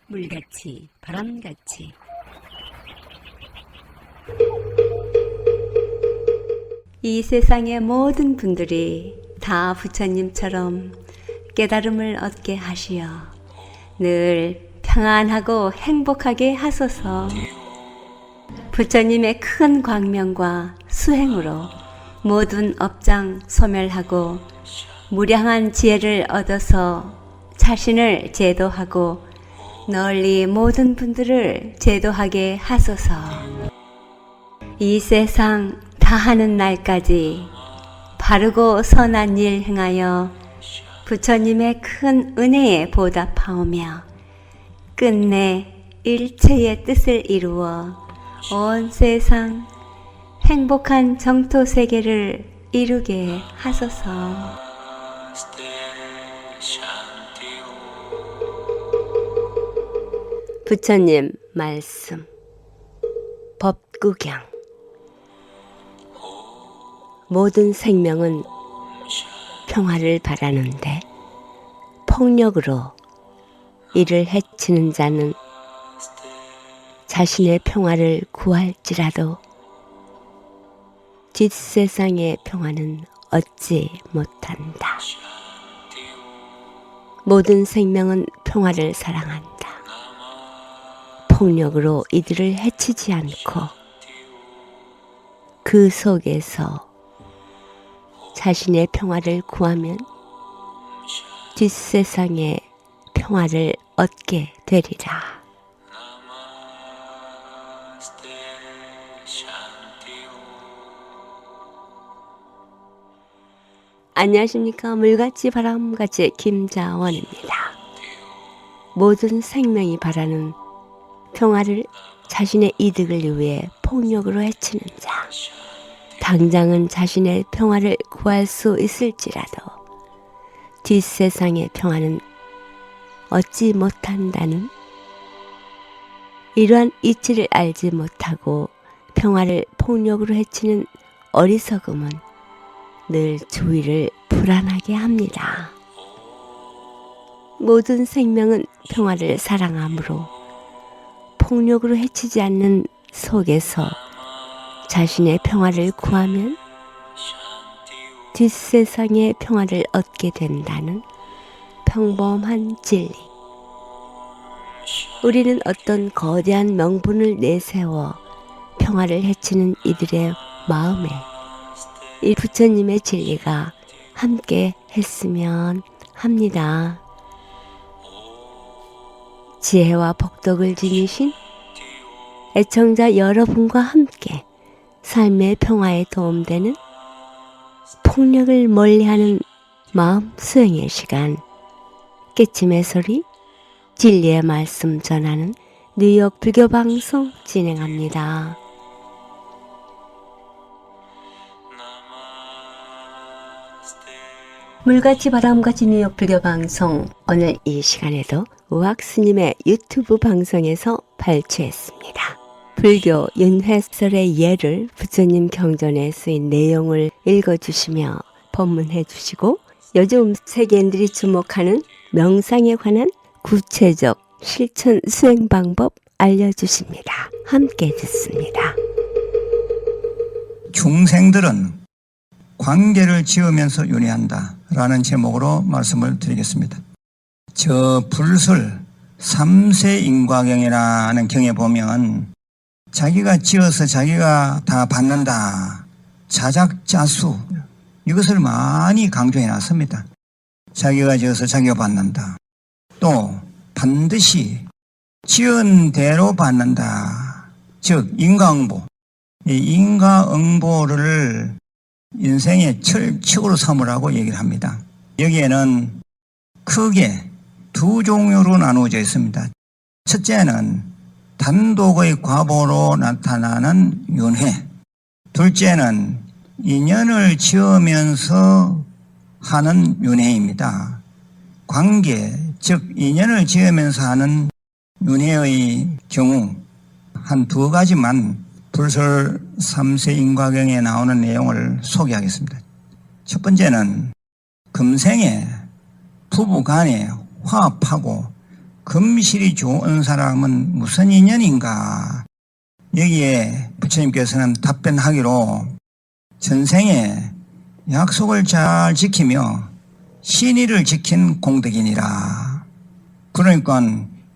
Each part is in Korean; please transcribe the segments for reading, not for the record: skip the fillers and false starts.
물같이 바람같이 이 세상의 모든 분들이 다 부처님처럼 깨달음을 얻게 하시어 늘 평안하고 행복하게 하소서. 부처님의 큰 광명과 수행으로 모든 업장 소멸하고 무량한 지혜를 얻어서 자신을 제도하고 널리 모든 분들을 제도하게 하소서. 이 세상 다하는 날까지 바르고 선한 일 행하여 부처님의 큰 은혜에 보답하오며 끝내 일체의 뜻을 이루어 온 세상 행복한 정토 세계를 이루게 하소서. 부처님 말씀 법구경. 모든 생명은 평화를 바라는데 폭력으로 이를 해치는 자는 자신의 평화를 구할지라도 뒷세상의 평화는 얻지 못한다. 모든 생명은 평화를 사랑한다. 폭력으로 이들을 해치지 않고 그 속에서 자신의 평화를 구하면 뒷세상의 평화를 얻게 되리라. 안녕하십니까. 물같이 바람같이 김자원입니다. 모든 생명이 바라는 평화를 자신의 이득을 위해 폭력으로 해치는 자, 당장은 자신의 평화를 구할 수 있을지라도 뒷세상의 평화는 얻지 못한다는 이러한 이치를 알지 못하고 평화를 폭력으로 해치는 어리석음은 늘 주위를 불안하게 합니다. 모든 생명은 평화를 사랑하므로 폭력으로 해치지 않는 속에서 자신의 평화를 구하면 뒷세상의 평화를 얻게 된다는 평범한 진리. 우리는 어떤 거대한 명분을 내세워 평화를 해치는 이들의 마음에 이 부처님의 진리가 함께 했으면 합니다. 지혜와 복덕을 지니신 애청자 여러분과 함께 삶의 평화에 도움되는 폭력을 멀리하는 마음 수행의 시간, 깨침의 소리, 진리의 말씀 전하는 뉴욕 불교 방송 진행합니다. 물같이 바람같이 뉴욕 불교 방송, 오늘 이 시간에도 우학 스님의 유튜브 방송에서 발췌했습니다. 불교 윤회설의 예를 부처님 경전에 쓰인 내용을 읽어주시며 법문해 주시고 요즘 세계인들이 주목하는 명상에 관한 구체적 실천 수행 방법 알려주십니다. 함께 듣습니다. 중생들은 관계를 지으면서 윤회한다 라는 제목으로 말씀을 드리겠습니다. 저 불설 3세 인과경이라는 경에 보면 자기가 지어서 자기가 다 받는다, 자작자수, 이것을 많이 강조해 놨습니다. 자기가 지어서 자기가 받는다. 또 반드시 지은 대로 받는다. 즉 인과응보. 이 인과응보를 인생의 철칙으로 삼으라고 얘기를 합니다. 여기에는 크게 두 종류로 나누어져 있습니다. 첫째는 단독의 과보로 나타나는 윤회. 둘째는 인연을 지으면서 하는 윤회입니다. 관계, 즉 인연을 지으면서 하는 윤회의 경우 한 두 가지만 불설 3세 인과경에 나오는 내용을 소개하겠습니다. 첫 번째는 금생에 부부 간에 화합하고 금실이 좋은 사람은 무슨 인연인가? 여기에 부처님께서는 답변하기로 전생에 약속을 잘 지키며 신의를 지킨 공덕이니라. 그러니까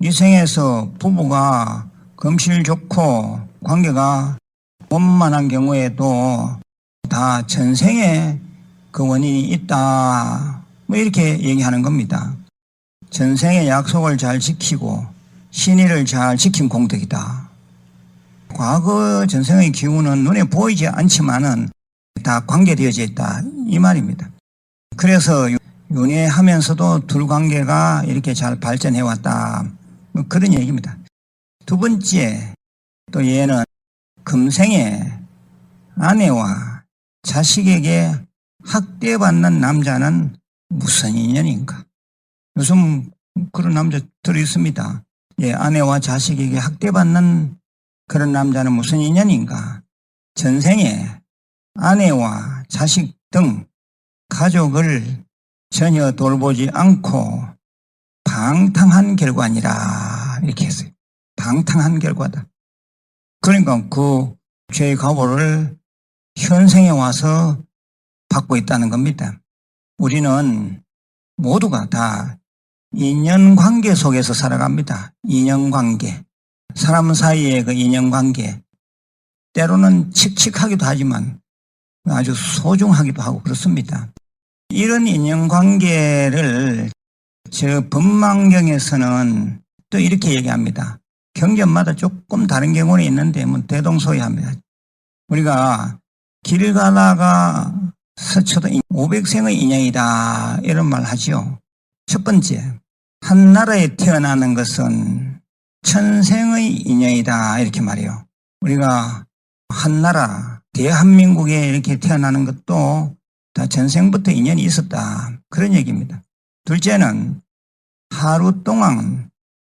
이 생에서 부부가 금실 좋고 관계가 원만한 경우에도 다 전생에 그 원인이 있다. 뭐 이렇게 얘기하는 겁니다. 전생에 약속을 잘 지키고 신의를 잘 지킨 공덕이다. 과거 전생의 기운은 눈에 보이지 않지만은 다 관계되어져 있다. 이 말입니다. 그래서 윤회하면서도 둘 관계가 이렇게 잘 발전해 왔다. 뭐 그런 얘기입니다. 두 번째, 또 얘는 금생에 아내와 자식에게 학대받는 남자는 무슨 인연인가? 요즘 그런 남자 들어있습니다. 예, 아내와 자식에게 학대받는 그런 남자는 무슨 인연인가? 전생에 아내와 자식 등 가족을 전혀 돌보지 않고 방탕한 결과니라. 이렇게 했어요. 방탕한 결과다. 그러니까 그 죄의 가보를 현생에 와서 받고 있다는 겁니다. 우리는 모두가 다 인연관계 속에서 살아갑니다. 인연관계. 사람 사이의 그 인연관계. 때로는 칙칙하기도 하지만 아주 소중하기도 하고 그렇습니다. 이런 인연관계를 저 법망경에서는 또 이렇게 얘기합니다. 경전마다 조금 다른 경우는 있는데 뭐 대동소이합니다. 우리가 길 가다가 스쳐도 500생의 인연이다 이런 말 하죠. 첫 번째, 한 나라에 태어나는 것은 천생의 인연이다 이렇게 말해요. 우리가 한 나라 대한민국에 이렇게 태어나는 것도 다 전생부터 인연이 있었다 그런 얘기입니다. 둘째는 하루 동안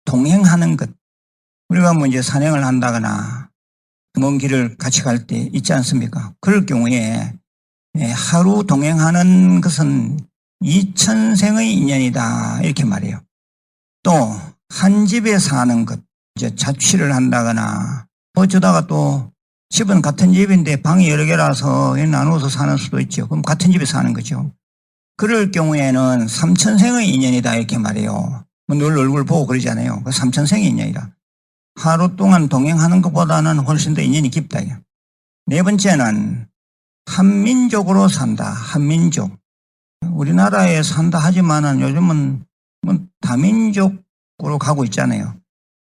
동행하는 것. 우리가 뭐 이제 산행을 한다거나 먼 길을 같이 갈 때 있지 않습니까? 그럴 경우에 하루 동행하는 것은 2000생의 인연이다 이렇게 말해요. 또 한 집에 사는 것, 이제 자취를 한다거나 어쩌다가 또 집은 같은 집인데 방이 여러 개라서 나누어서 사는 수도 있죠. 그럼 같은 집에 사는 거죠. 그럴 경우에는 3000생의 인연이다 이렇게 말해요. 늘 얼굴 보고 그러잖아요. 3000생의 인연이다. 하루 동안 동행하는 것보다는 훨씬 더 인연이 깊다. 네 번째는 한민족으로 산다. 한민족. 우리나라에 산다 하지만은 요즘은 뭐 다민족으로 가고 있잖아요.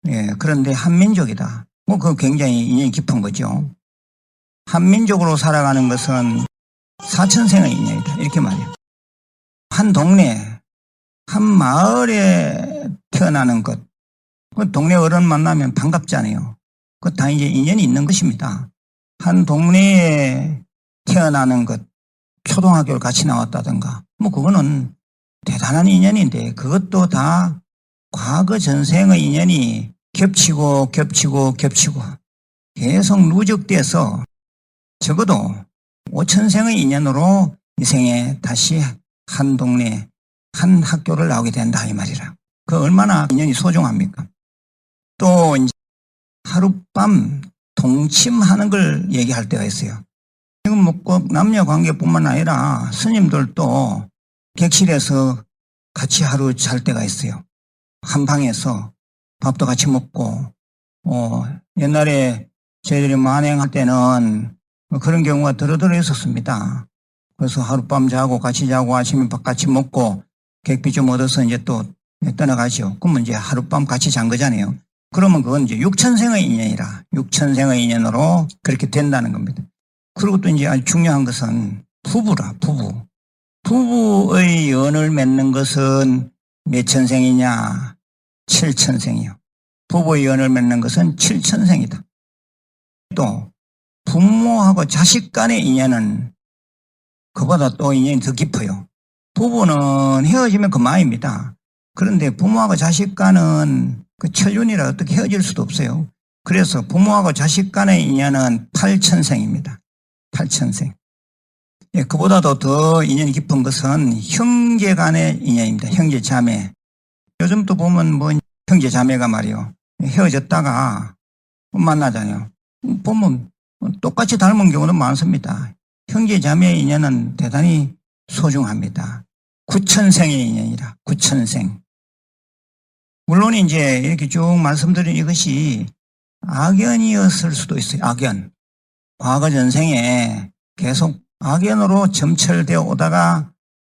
예, 그런데 한민족이다. 뭐 그거 굉장히 인연이 깊은 거죠. 한민족으로 살아가는 것은 4000생의 인연이다. 이렇게 말해요. 한 동네, 한 마을에 태어나는 것. 그 동네 어른 만나면 반갑잖아요. 그 다 이제 인연이 있는 것입니다. 한 동네에 태어나는 것, 초등학교를 같이 나왔다든가, 뭐 그거는 대단한 인연인데 그것도 다 과거 전생의 인연이 겹치고 계속 누적돼서 적어도 5000생의 인연으로 이 생에 다시 한 동네, 한 학교를 나오게 된다 이 말이라. 그 얼마나 인연이 소중합니까? 또 이제 하룻밤 동침하는 걸 얘기할 때가 있어요. 지금 뭐 꼭 남녀 관계뿐만 아니라 스님들도 객실에서 같이 하루 잘 때가 있어요. 한 방에서 밥도 같이 먹고, 옛날에 저희들이 만행할 때는 그런 경우가 더러더러 있었습니다. 그래서 하룻밤 자고 같이 자고 아침에 밥 같이 먹고 객비 좀 얻어서 이제 또 떠나가죠. 그러면 이제 하룻밤 같이 잔 거잖아요. 그러면 그건 이제 6000생의 인연이라 6000생의 인연으로 그렇게 된다는 겁니다. 그리고 또 이제 아주 중요한 것은 부부라, 부부. 부부의 연을 맺는 것은 몇 천생이냐? 7000생이요. 부부의 연을 맺는 것은 7000생이다. 또 부모하고 자식 간의 인연은 그보다 또 인연이 더 깊어요. 부부는 헤어지면 그만입니다. 그런데 부모하고 자식 간은 그 천륜이라 어떻게 헤어질 수도 없어요. 그래서 부모하고 자식 간의 인연은 8000생입니다. 8000생. 예, 그보다도 더 인연이 깊은 것은 형제 간의 인연입니다. 형제 자매. 요즘 또 보면 뭐 형제 자매가 말이요. 헤어졌다가 만나잖아요. 보면 똑같이 닮은 경우도 많습니다. 형제 자매의 인연은 대단히 소중합니다. 구천생의 인연이라, 구천생. 물론 이제 이렇게 쭉 말씀드린 이것이 악연이었을 수도 있어요. 악연. 과거 전생에 계속 악연으로 점철되어 오다가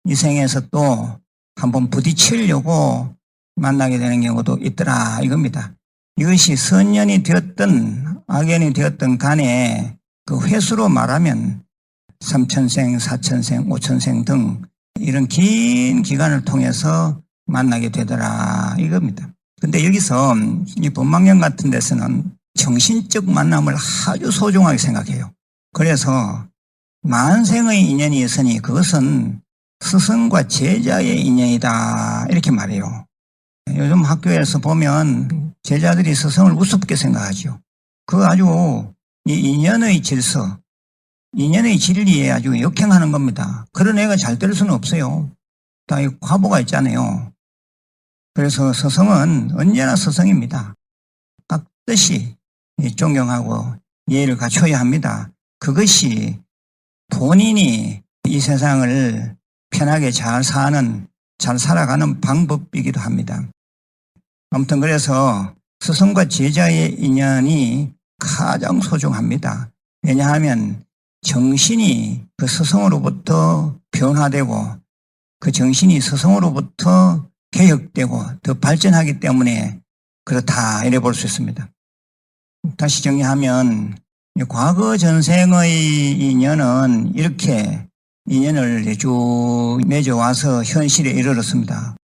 이 생에서 또 한번 부딪히려고 만나게 되는 경우도 있더라 이겁니다. 이것이 선연이 되었든 악연이 되었든 간에 그 횟수로 말하면 3천생, 4천생, 5천생 등 이런 긴 기간을 통해서 만나게 되더라 이겁니다. 근데 여기서 이 법망령 같은 데서는 정신적 만남을 아주 소중하게 생각해요. 그래서 만생의 인연이 있으니 그것은 스승과 제자의 인연이다 이렇게 말해요. 요즘 학교에서 보면 제자들이 스승을 우습게 생각하죠. 그 아주 이 인연의 질서, 인연의 진리에 아주 역행하는 겁니다. 그런 애가 잘 될 수는 없어요. 다 과보가 있잖아요. 그래서 스승은 언제나 스승입니다. 깍듯이 존경하고 예의를 갖춰야 합니다. 그것이 본인이 이 세상을 편하게 잘 살아가는 방법이기도 합니다. 아무튼 그래서 스승과 제자의 인연이 가장 소중합니다. 왜냐하면 정신이 그 스승으로부터 변화되고 그 정신이 스승으로부터 개혁되고 더 발전하기 때문에 그렇다 이래 볼 수 있습니다. 다시 정리하면 과거 전생의 인연은 이렇게 인연을 쭉 맺어와서 현실에 이르렀습니다.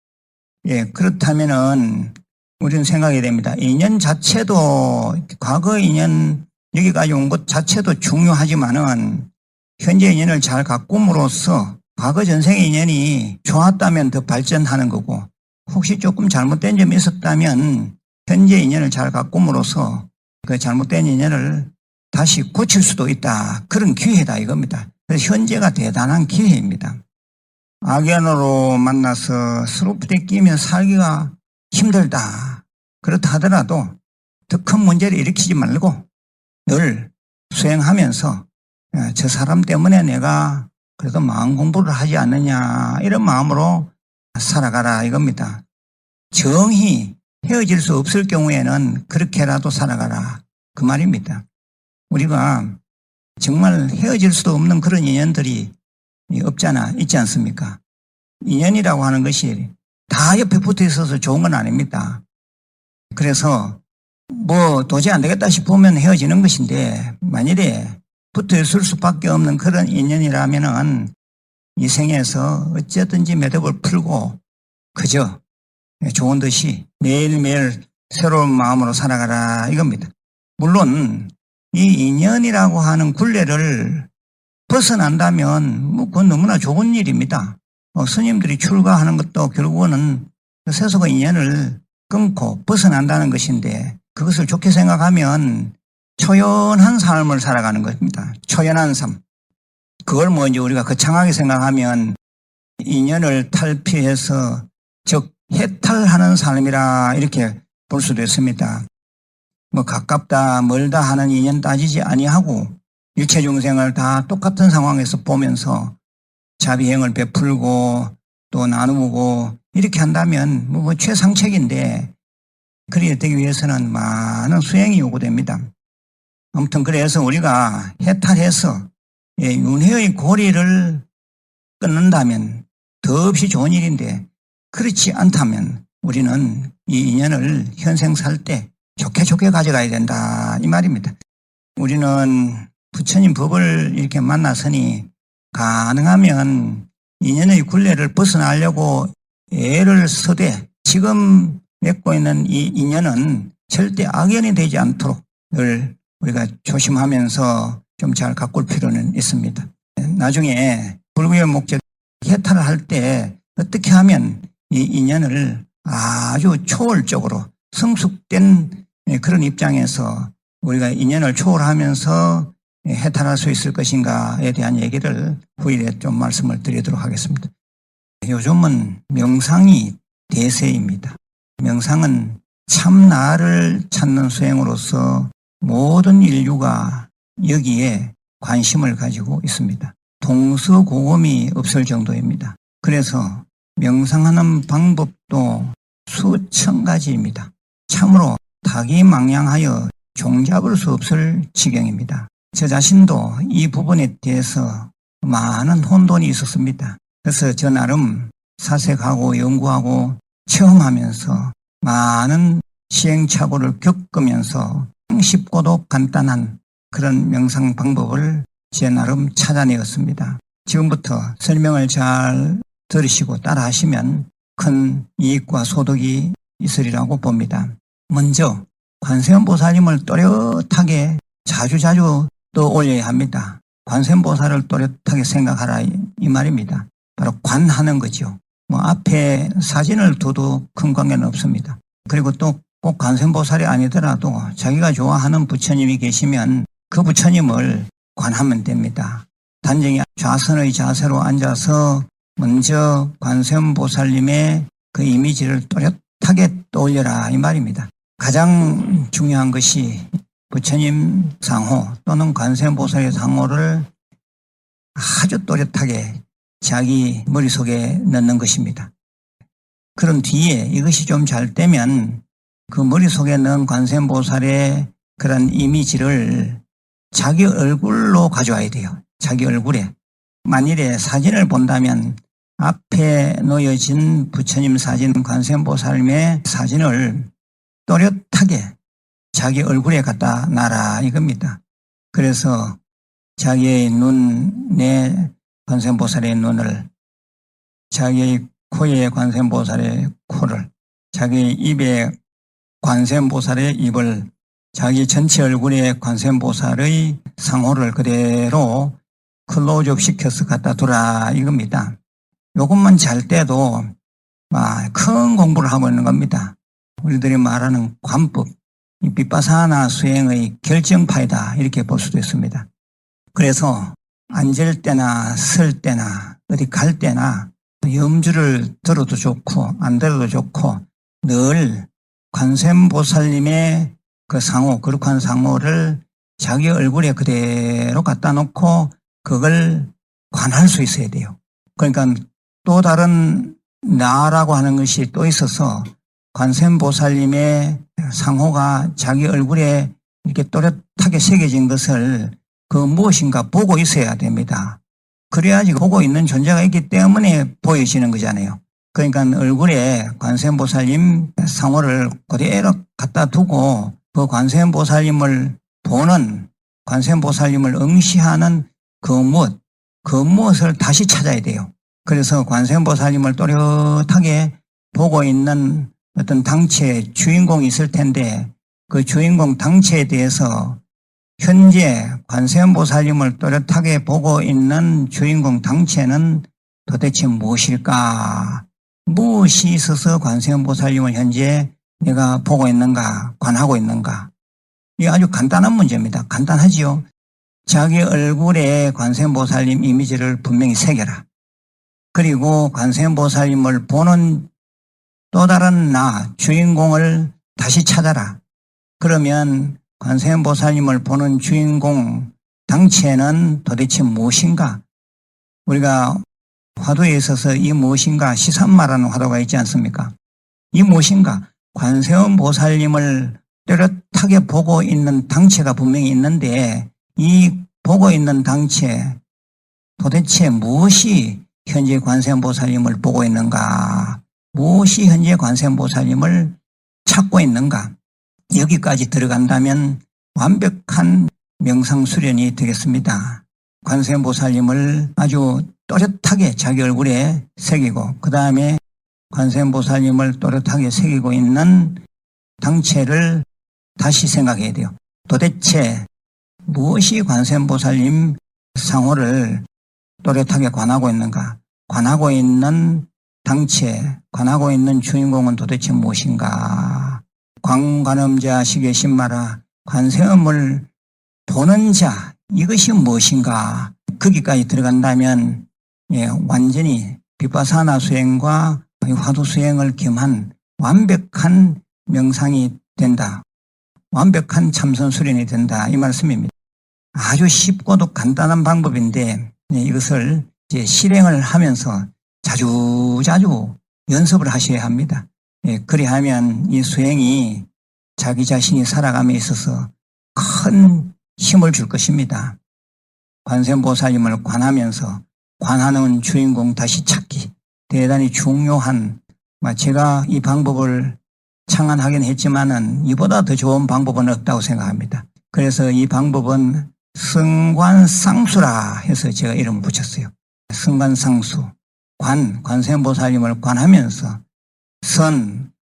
그렇다면은 우리는 생각이 됩니다. 인연 자체도 과거 인연 여기까지 온 것 자체도 중요하지만은 현재 인연을 잘 가꿈으로써 과거 전생의 인연이 좋았다면 더 발전하는 거고 혹시 조금 잘못된 점이 있었다면 현재 인연을 잘 가꿈으로써 그 잘못된 인연을 다시 고칠 수도 있다. 그런 기회다 이겁니다. 그래서 현재가 대단한 기회입니다. 악연으로 만나서 서로 부대끼며 살기가 힘들다. 그렇다 하더라도 더 큰 문제를 일으키지 말고 늘 수행하면서 저 사람 때문에 내가 그래도 마음 공부를 하지 않느냐 이런 마음으로 살아가라 이겁니다. 정히 헤어질 수 없을 경우에는 그렇게라도 살아가라 그 말입니다. 우리가 정말 헤어질 수도 없는 그런 인연들이 없잖아 있지 않습니까? 인연이라고 하는 것이 다 옆에 붙어 있어서 좋은 건 아닙니다. 그래서 도저히 안 되겠다 싶으면 헤어지는 것인데 만일에 붙어 있을 수밖에 없는 그런 인연이라면은 이 생에서 어쨌든지 매듭을 풀고 그저 좋은 듯이 매일매일 새로운 마음으로 살아가라 이겁니다. 물론 이 인연이라고 하는 굴레를 벗어난다면 그건 너무나 좋은 일입니다. 스님들이 출가하는 것도 결국은 세속의 인연을 끊고 벗어난다는 것인데 그것을 좋게 생각하면 초연한 삶을 살아가는 것입니다. 초연한 삶. 그걸 이제 우리가 거창하게 생각하면 인연을 탈피해서 즉 해탈하는 삶이라 이렇게 볼 수도 있습니다. 가깝다 멀다 하는 인연 따지지 아니하고 일체 중생을 다 똑같은 상황에서 보면서 자비행을 베풀고 또 나누고 이렇게 한다면 최상책인데 그렇게 되기 위해서는 많은 수행이 요구됩니다. 아무튼 그래서 우리가 해탈해서 윤회의 고리를 끊는다면 더없이 좋은 일인데 그렇지 않다면 우리는 이 인연을 현생 살 때 좋게 가져가야 된다 이 말입니다. 우리는 부처님 법을 이렇게 만났으니 가능하면 인연의 굴레를 벗어나려고 애를 쓰되 지금 맺고 있는 이 인연은 절대 악연이 되지 않도록 늘 우리가 조심하면서 좀 잘 가꿀 필요는 있습니다. 나중에 불구의 목적 해탈을 할 때 어떻게 하면 이 인연을 아주 초월적으로 성숙된 그런 입장에서 우리가 인연을 초월하면서 해탈할 수 있을 것인가에 대한 얘기를 후일에 좀 말씀을 드리도록 하겠습니다. 요즘은 명상이 대세입니다. 명상은 참나를 찾는 수행으로서 모든 인류가 여기에 관심을 가지고 있습니다. 동서고금이 없을 정도입니다. 그래서 명상하는 방법도 수천 가지입니다. 참으로 타기망양하여 종잡을 수 없을 지경입니다. 저 자신도 이 부분에 대해서 많은 혼돈이 있었습니다. 그래서 저 나름 사색하고 연구하고 체험하면서 많은 시행착오를 겪으면서 쉽고도 간단한 그런 명상 방법을 제 나름 찾아내었습니다. 지금부터 설명을 잘 들으시고 따라하시면 큰 이익과 소득이 있으리라고 봅니다. 먼저 관세음보살님을 또렷하게 자주자주 떠올려야 합니다. 관세음보살을 또렷하게 생각하라 이 말입니다. 바로 관하는 거죠. 앞에 사진을 둬도 큰 관계는 없습니다. 그리고 또 꼭 관세음보살이 아니더라도 자기가 좋아하는 부처님이 계시면 그 부처님을 관하면 됩니다. 단정히 좌선의 자세로 앉아서 먼저 관세음보살님의 그 이미지를 또렷하게 떠올려라 이 말입니다. 가장 중요한 것이 부처님 상호 또는 관세음보살의 상호를 아주 또렷하게 자기 머릿속에 넣는 것입니다. 그런 뒤에 이것이 좀 잘 되면 그 머릿속에 넣은 관세음보살의 그런 이미지를 자기 얼굴로 가져와야 돼요. 자기 얼굴에. 만일에 사진을 본다면 앞에 놓여진 부처님 사진, 관세음보살님의 사진을 또렷하게 자기 얼굴에 갖다 놔라 이겁니다. 그래서 자기의 눈에 관세음보살의 눈을, 자기의 코에 관세음보살의 코를, 자기 입에 관세음보살의 입을, 자기 전체 얼굴에 관세음보살의 상호를 그대로 클로즈업 시켜서 갖다 두라 이겁니다. 이것만 잘 때도 큰 공부를 하고 있는 겁니다. 우리들이 말하는 관법, 비파사나 수행의 결정파이다 이렇게 볼 수도 있습니다. 그래서 앉을 때나 설 때나 어디 갈 때나 염주를 들어도 좋고 안 들어도 좋고 늘 관세음보살님의 그 상호, 거룩한 상호를 자기 얼굴에 그대로 갖다 놓고 그걸 관할 수 있어야 돼요. 그러니까 또 다른 나라고 하는 것이 또 있어서 관세음보살님의 상호가 자기 얼굴에 이렇게 또렷하게 새겨진 것을 그 무엇인가 보고 있어야 됩니다. 그래야지 보고 있는 존재가 있기 때문에 보여지는 거잖아요. 그러니까 얼굴에 관세음보살님 상호를 그대로 갖다 두고 그 관세음보살님을 보는, 관세음보살님을 응시하는 그 무엇을 다시 찾아야 돼요. 그래서 관세음보살님을 또렷하게 보고 있는 어떤 당체의 주인공이 있을 텐데 그 주인공 당체에 대해서 현재 관세음보살님을 또렷하게 보고 있는 주인공 당체는 도대체 무엇일까? 무엇이 있어서 관세음보살님을 현재 내가 보고 있는가, 관하고 있는가? 이게 아주 간단한 문제입니다. 간단하지요. 자기 얼굴에 관세음보살님 이미지를 분명히 새겨라. 그리고 관세음보살님을 보는 또 다른 나, 주인공을 다시 찾아라. 그러면 관세음보살님을 보는 주인공 당체는 도대체 무엇인가? 우리가 화두에 있어서 이 무엇인가 시산마라는 화두가 있지 않습니까? 이 무엇인가? 관세음보살님을 또렷하게 보고 있는 당체가 분명히 있는데 이 보고 있는 당체 도대체 무엇이 현재 관세음보살님을 보고 있는가? 무엇이 현재 관세음보살님을 찾고 있는가? 여기까지 들어간다면 완벽한 명상 수련이 되겠습니다. 관세음보살님을 아주 또렷하게 자기 얼굴에 새기고 그 다음에 관세음보살님을 또렷하게 새기고 있는 당체를 다시 생각해야 돼요. 도대체 무엇이 관세음보살님 상호를 또렷하게 관하고 있는가? 관하고 있는 당체, 관하고 있는 주인공은 도대체 무엇인가? 광관음자 시계신마라 관세음을 보는 자 이것이 무엇인가? 거기까지 들어간다면 완전히 비파사나 수행과 화두 수행을 겸한 완벽한 명상이 된다. 완벽한 참선 수련이 된다. 이 말씀입니다. 아주 쉽고도 간단한 방법인데 이것을 이제 실행을 하면서 자주자주 연습을 하셔야 합니다. 그리하면 이 수행이 자기 자신이 살아감에 있어서 큰 힘을 줄 것입니다. 관세음보살님을 관하면서 관하는 주인공 다시 찾기, 대단히 중요한, 제가 이 방법을 창안하긴 했지만은 이보다 더 좋은 방법은 없다고 생각합니다. 그래서 이 방법은 성관상수라 해서 제가 이름을 붙였어요. 성관상수. 관세음보살님을 관하면서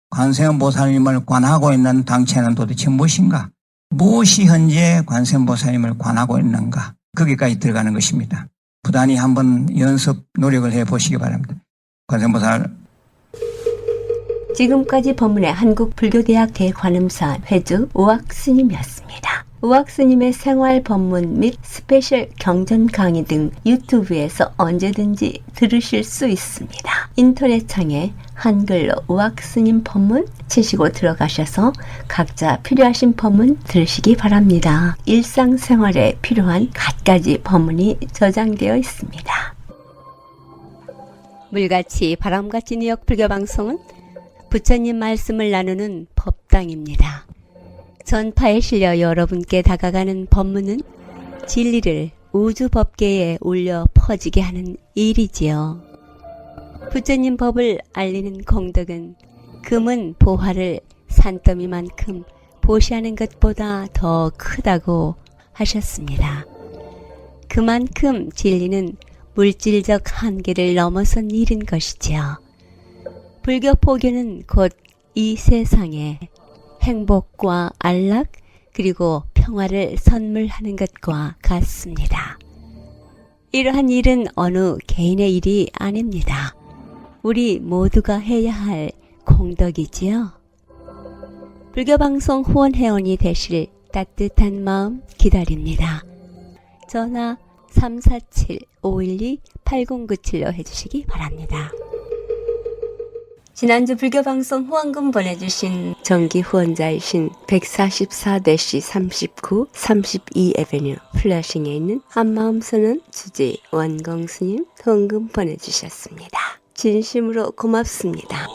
관세음보살님을 관하고 있는 당체는 도대체 무엇인가? 무엇이 현재 관세음보살님을 관하고 있는가? 거기까지 들어가는 것입니다. 부단히 한번 연습 노력을 해보시기 바랍니다. 관세음보살. 지금까지 법문의 한국불교대학 대관음사 회주 우악스님이었습니다. 우악스님의 생활 법문 및 스페셜 경전 강의 등 유튜브에서 언제든지 들으실 수 있습니다. 인터넷 창에 한글로 우악스님 법문 치시고 들어가셔서 각자 필요하신 법문 들으시기 바랍니다. 일상생활에 필요한 갖가지 법문이 저장되어 있습니다. 물같이 바람같이 뉴욕 불교방송은 부처님 말씀을 나누는 법당입니다. 전파에 실려 여러분께 다가가는 법문은 진리를 우주 법계에 울려 퍼지게 하는 일이지요. 부처님 법을 알리는 공덕은 금은 보화를 산더미만큼 보시하는 것보다 더 크다고 하셨습니다. 그만큼 진리는 물질적 한계를 넘어선 일인 것이지요. 불교 포교는 곧 이 세상에 행복과 안락 그리고 평화를 선물하는 것과 같습니다. 이러한 일은 어느 개인의 일이 아닙니다. 우리 모두가 해야 할 공덕이지요. 불교방송 후원회원이 되실 따뜻한 마음 기다립니다. 전화 347-512-8097로 해주시기 바랍니다. 지난주 불교방송 후원금 보내주신 정기 후원자이신 144-39 32에베뉴 플러싱에 있는 한마음선은 주지 원공스님 후원금 보내주셨습니다. 진심으로 고맙습니다.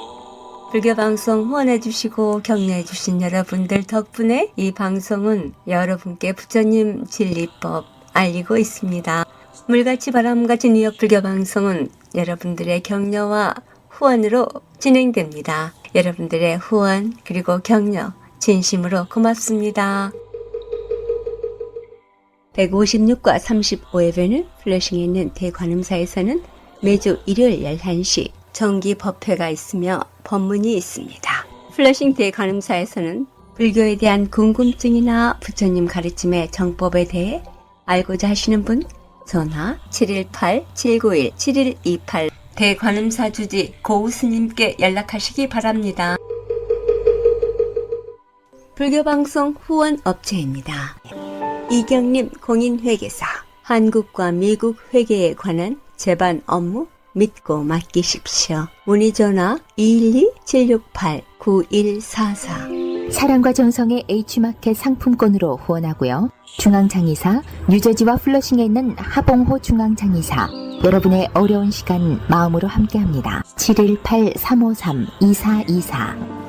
불교방송 후원해주시고 격려해주신 여러분들 덕분에 이 방송은 여러분께 부처님 진리법 알리고 있습니다. 물같이 바람같이 뉴욕 불교방송은 여러분들의 격려와 후원으로 진행됩니다. 여러분들의 후원 그리고 격려 진심으로 고맙습니다. 156과 35에베뉴 플러싱에 있는 대관음사에서는 매주 일요일 11시 정기 법회가 있으며 법문이 있습니다. 플러싱 대관음사에서는 불교에 대한 궁금증이나 부처님 가르침의 정법에 대해 알고자 하시는 분 전화 718-791-7128 대관음사 주지 고우스님께 연락하시기 바랍니다. 불교방송 후원업체입니다. 이경림 공인회계사 한국과 미국 회계에 관한 제반 업무 믿고 맡기십시오. 문의전화 212-768-9144 사랑과 정성의 H마켓 상품권으로 후원하고요. 중앙장의사 뉴저지와 플러싱에 있는 하봉호 중앙장의사 여러분의 어려운 시간 마음으로 함께합니다. 718-353-2424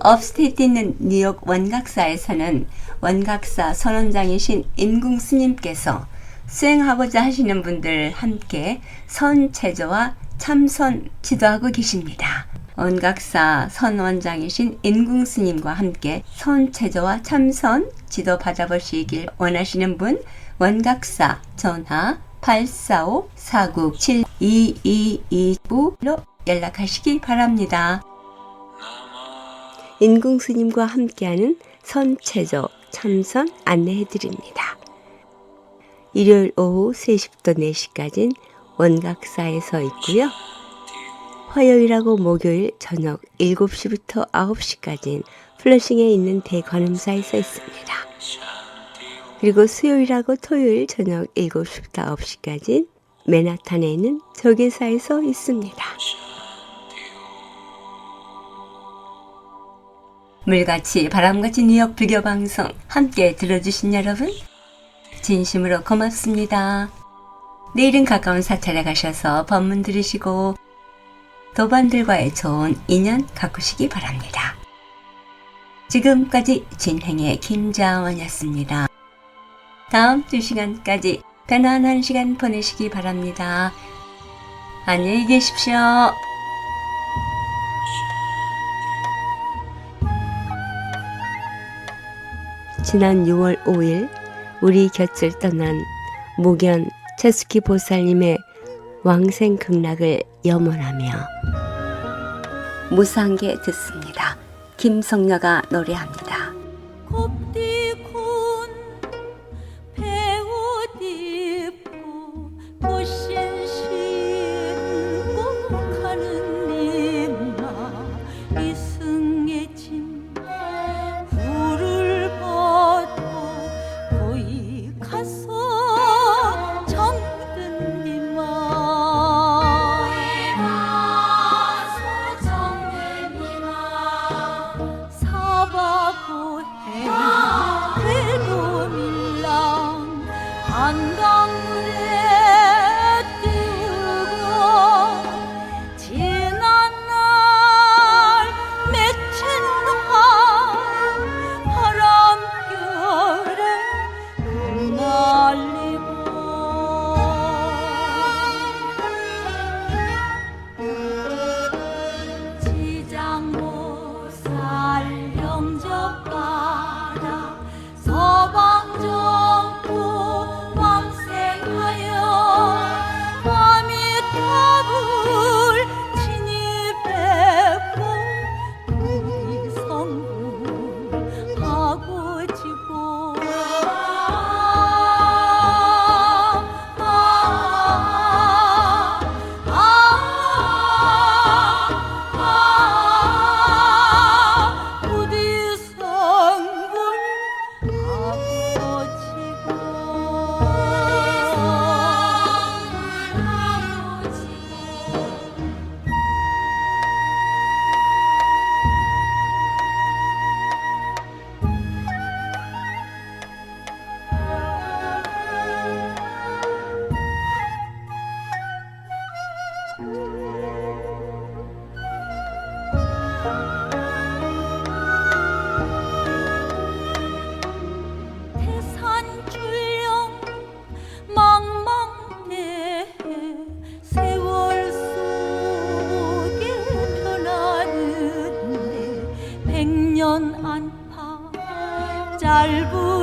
업스테이트 있는 뉴욕 원각사에서는 원각사 선원장이신 인궁스님께서 수행하고자 하시는 분들 함께 선체조와 참선 지도하고 계십니다. 원각사 선원장이신 인궁스님과 함께 선체조와 참선 지도 받아보시길 원하시는 분 원각사 전화 845-497-2229로 연락하시기 바랍니다. 인궁스님과 함께하는 선체조 참선 안내해드립니다. 일요일 오후 3시부터 4시까지는 원각사에서 있고요. 화요일하고 목요일 저녁 7시부터 9시까지는 플러싱에 있는 대관음사에서 있습니다. 그리고 수요일하고 토요일 저녁 7시부터 9시까지는 맨하탄에 있는 조계사에서 있습니다. 물같이 바람같이 뉴욕 불교 방송 함께 들어주신 여러분 진심으로 고맙습니다. 내일은 가까운 사찰에 가셔서 법문 들으시고 도반들과의 좋은 인연 가꾸시기 바랍니다. 지금까지 진행의 김자원이었습니다. 다음 2시간까지 편안한 시간 보내시기 바랍니다. 안녕히 계십시오. 지난 6월 5일 우리 곁을 떠난 무견 채숙희 보살님의 왕생극락을 염원하며 무상계 듣습니다. 김성녀가 노래합니다. 곱디군 배옷 입고 꽃신신고 가는 님마 이승의 짐 후를 벗고 거기 가서 정든 님마 사바고 해도밀랑 한강물에 띄우고 지난날 맺힌 바람결에 흩날리고 지장모살 영접가라 서방정부 왕생하여 아미타불 진입했고 우리 성불하고 지고 부디 성불하고 지고 태산줄령 망망대해 세월 속에 변하는데 백년 안팎 짧은